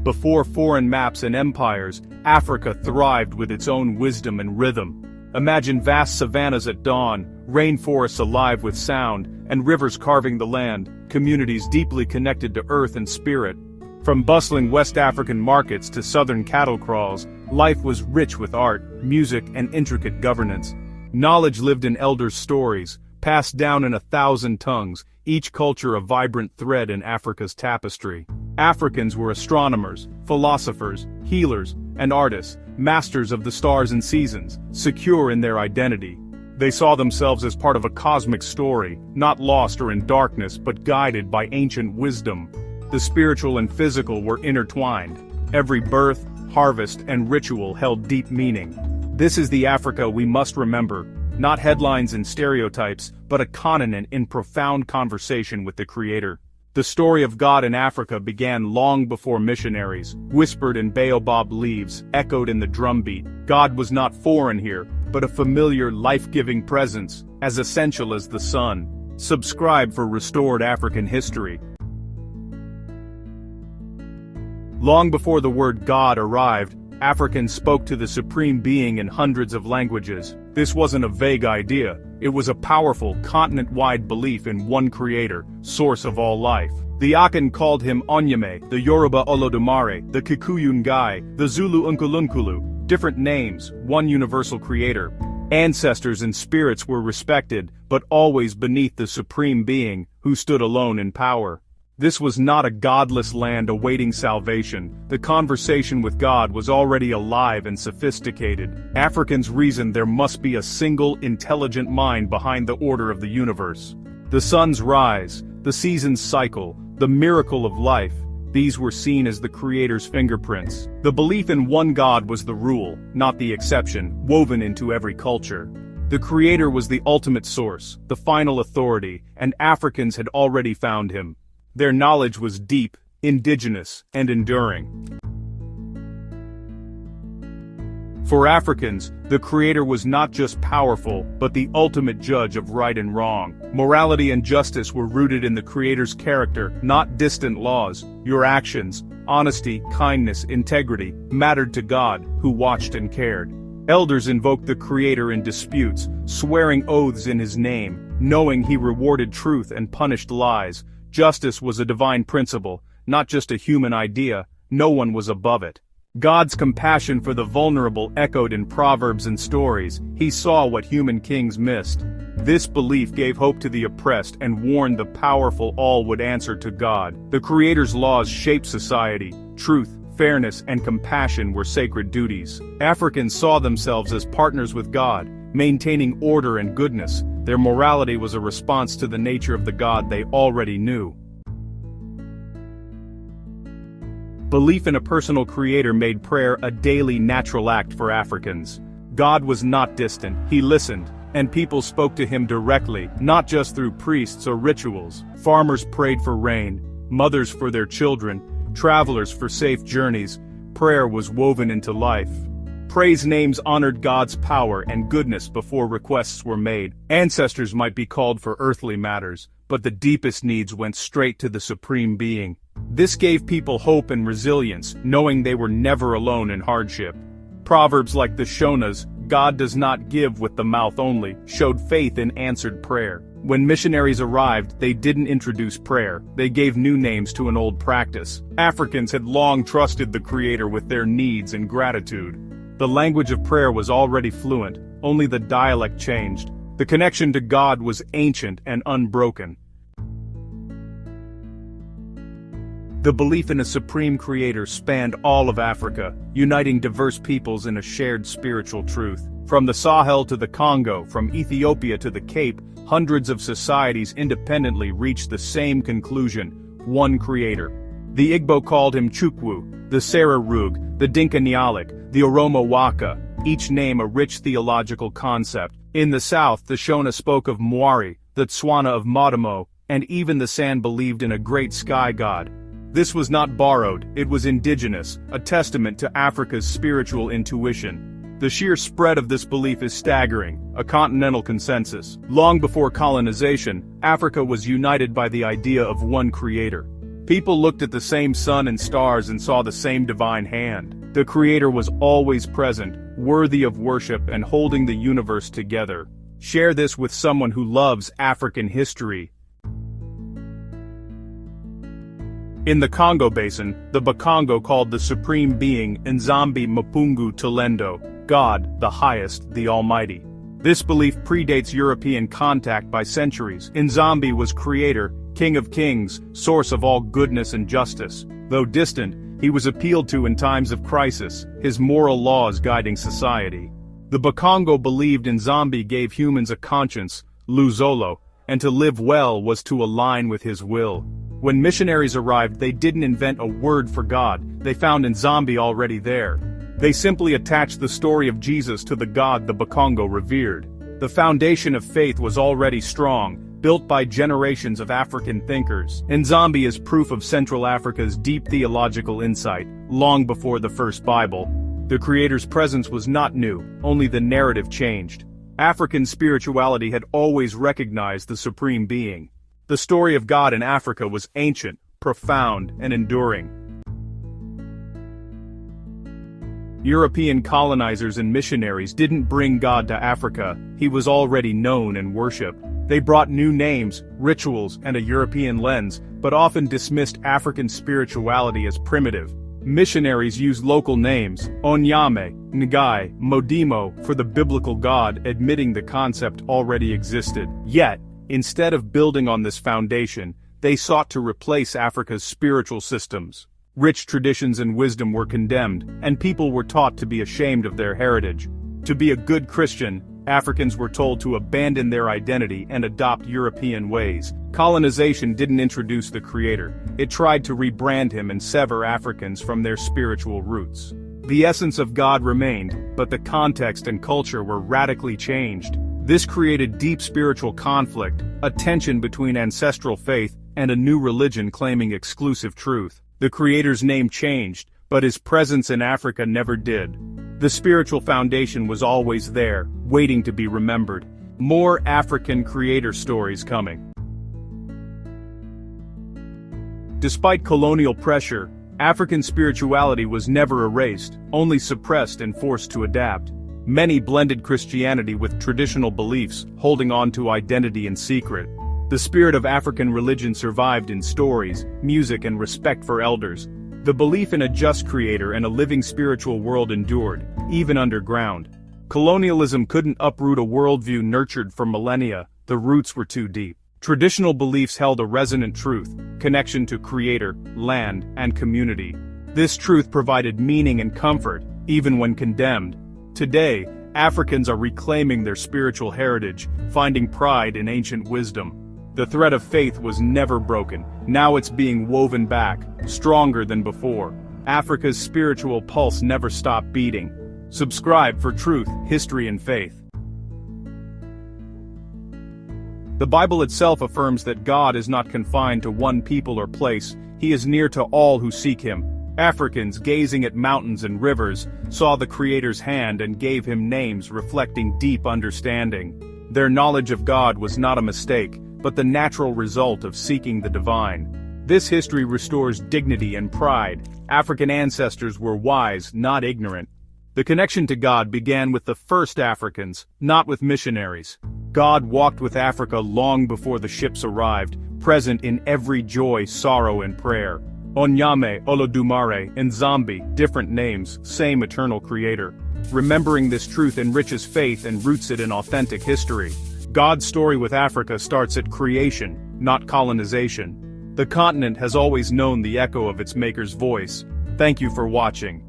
Before foreign maps and empires, Africa thrived with its own wisdom and rhythm. Imagine vast savannas at dawn, rainforests alive with sound, and rivers carving the land, communities deeply connected to earth and spirit. From bustling West African markets to southern cattle crawls, life was rich with art, music, and intricate governance. Knowledge lived in elders' stories, passed down in 1,000 tongues, each culture a vibrant thread in Africa's tapestry. Africans were astronomers, philosophers, healers, and artists, masters of the stars and seasons, secure in their identity. They saw themselves as part of a cosmic story, not lost or in darkness but guided by ancient wisdom. The spiritual and physical were intertwined. Every birth, harvest, and ritual held deep meaning. This is the Africa we must remember, not headlines and stereotypes, but a continent in profound conversation with the Creator. The story of God in Africa began long before missionaries, whispered in baobab leaves, echoed in the drumbeat. God was not foreign here, but a familiar, life-giving presence, as essential as the sun. Subscribe for Restored African History. Long before the word God arrived, Africans spoke to the Supreme Being in hundreds of languages. This wasn't a vague idea, it was a powerful, continent-wide belief in one Creator, source of all life. The Akan called him Onyame, the Yoruba Olodumare, the Kikuyu Ngai, the Zulu Nkulunkulu, different names, one universal Creator. Ancestors and spirits were respected, but always beneath the Supreme Being, who stood alone in power. This was not a godless land awaiting salvation. The conversation with God was already alive and sophisticated. Africans reasoned there must be a single, intelligent mind behind the order of the universe. The sun's rise, the seasons cycle, the miracle of life, these were seen as the Creator's fingerprints. The belief in one God was the rule, not the exception, woven into every culture. The Creator was the ultimate source, the final authority, and Africans had already found him. Their knowledge was deep, indigenous, and enduring. For Africans, the Creator was not just powerful, but the ultimate judge of right and wrong. Morality and justice were rooted in the Creator's character, not distant laws. Your actions, honesty, kindness, integrity, mattered to God, who watched and cared. Elders invoked the Creator in disputes, swearing oaths in his name, knowing he rewarded truth and punished lies. Justice was a divine principle, not just a human idea. No one was above it. God's compassion for the vulnerable echoed in proverbs and stories. He saw what human kings missed. This belief gave hope to the oppressed and warned the powerful all would answer to God. The Creator's laws shaped society. Truth, fairness, and compassion were sacred duties. Africans saw themselves as partners with God, maintaining order and goodness. Their morality was a response to the nature of the God they already knew. Belief in a personal Creator made prayer a daily natural act for Africans. God was not distant, He listened, and people spoke to Him directly, not just through priests or rituals. Farmers prayed for rain, mothers for their children, travelers for safe journeys. Prayer was woven into life. Praise names honored God's power and goodness before requests were made. Ancestors might be called for earthly matters, but the deepest needs went straight to the Supreme Being. This gave people hope and resilience, knowing they were never alone in hardship. Proverbs like the Shona's, "God does not give with the mouth only," showed faith in answered prayer. When missionaries arrived, they didn't introduce prayer, they gave new names to an old practice. Africans had long trusted the Creator with their needs and gratitude. The language of prayer was already fluent, only the dialect changed. The connection to God was ancient and unbroken. The belief in a supreme Creator spanned all of Africa, uniting diverse peoples in a shared spiritual truth. From the Sahel to the Congo, from Ethiopia to the Cape, hundreds of societies independently reached the same conclusion: one Creator. The Igbo called him Chukwu, the Serarug, the Dinka Nyalik, the Oromo Waka, each name a rich theological concept. In the south, the Shona spoke of Mwari, the Tswana of Matamo, and even the San believed in a great sky god. This was not borrowed, it was indigenous, a testament to Africa's spiritual intuition. The sheer spread of this belief is staggering, a continental consensus. Long before colonization, Africa was united by the idea of one Creator. People looked at the same sun and stars and saw the same divine hand. The Creator was always present, worthy of worship and holding the universe together. Share this with someone who loves African history. In the Congo Basin, the Bakongo called the Supreme Being Nzambi Mpungu Tulendo, God, the Highest, the Almighty. This belief predates European contact by centuries. Nzambi was Creator, King of Kings, source of all goodness and justice. Though distant, he was appealed to in times of crisis, his moral laws guiding society. The Bakongo believed Nzambi gave humans a conscience, Luzolo, and to live well was to align with his will. When missionaries arrived, they didn't invent a word for God, they found Nzambi already there. They simply attached the story of Jesus to the God the Bakongo revered. The foundation of faith was already strong, built by generations of African thinkers. Nzambi is proof of Central Africa's deep theological insight, long before the first Bible. The Creator's presence was not new, only the narrative changed. African spirituality had always recognized the Supreme Being. The story of God in Africa was ancient, profound, and enduring. European colonizers and missionaries didn't bring God to Africa, he was already known and worshipped. They brought new names, rituals, and a European lens, but often dismissed African spirituality as primitive. Missionaries used local names, Onyame, Ngai, Modimo, for the biblical God, admitting the concept already existed. Yet, instead of building on this foundation, they sought to replace Africa's spiritual systems. Rich traditions and wisdom were condemned, and people were taught to be ashamed of their heritage. To be a good Christian, Africans were told to abandon their identity and adopt European ways. Colonization didn't introduce the Creator, it tried to rebrand him and sever Africans from their spiritual roots. The essence of God remained, but the context and culture were radically changed. This created deep spiritual conflict, a tension between ancestral faith and a new religion claiming exclusive truth. The Creator's name changed, but his presence in Africa never did. The spiritual foundation was always there, waiting to be remembered. More African Creator stories coming. Despite colonial pressure, African spirituality was never erased, only suppressed and forced to adapt. Many blended Christianity with traditional beliefs, holding on to identity in secret. The spirit of African religion survived in stories, music, and respect for elders. The belief in a just Creator and a living spiritual world endured, even underground. Colonialism couldn't uproot a worldview nurtured for millennia, the roots were too deep. Traditional beliefs held a resonant truth, connection to Creator, land, and community. This truth provided meaning and comfort, even when condemned. Today, Africans are reclaiming their spiritual heritage, finding pride in ancient wisdom. The thread of faith was never broken, now it's being woven back, stronger than before. Africa's spiritual pulse never stopped beating. Subscribe for truth, history, and faith. The Bible itself affirms that God is not confined to one people or place, he is near to all who seek him. Africans, gazing at mountains and rivers, saw the Creator's hand and gave him names reflecting deep understanding. Their knowledge of God was not a mistake, but the natural result of seeking the divine. This history restores dignity and pride. African ancestors were wise, not ignorant. The connection to God began with the first Africans, not with missionaries. God walked with Africa long before the ships arrived, present in every joy, sorrow, and prayer. Onyame, Olodumare, and Nzambi, different names, same eternal Creator. Remembering this truth enriches faith and roots it in authentic history. God's story with Africa starts at creation, not colonization. The continent has always known the echo of its maker's voice. Thank you for watching.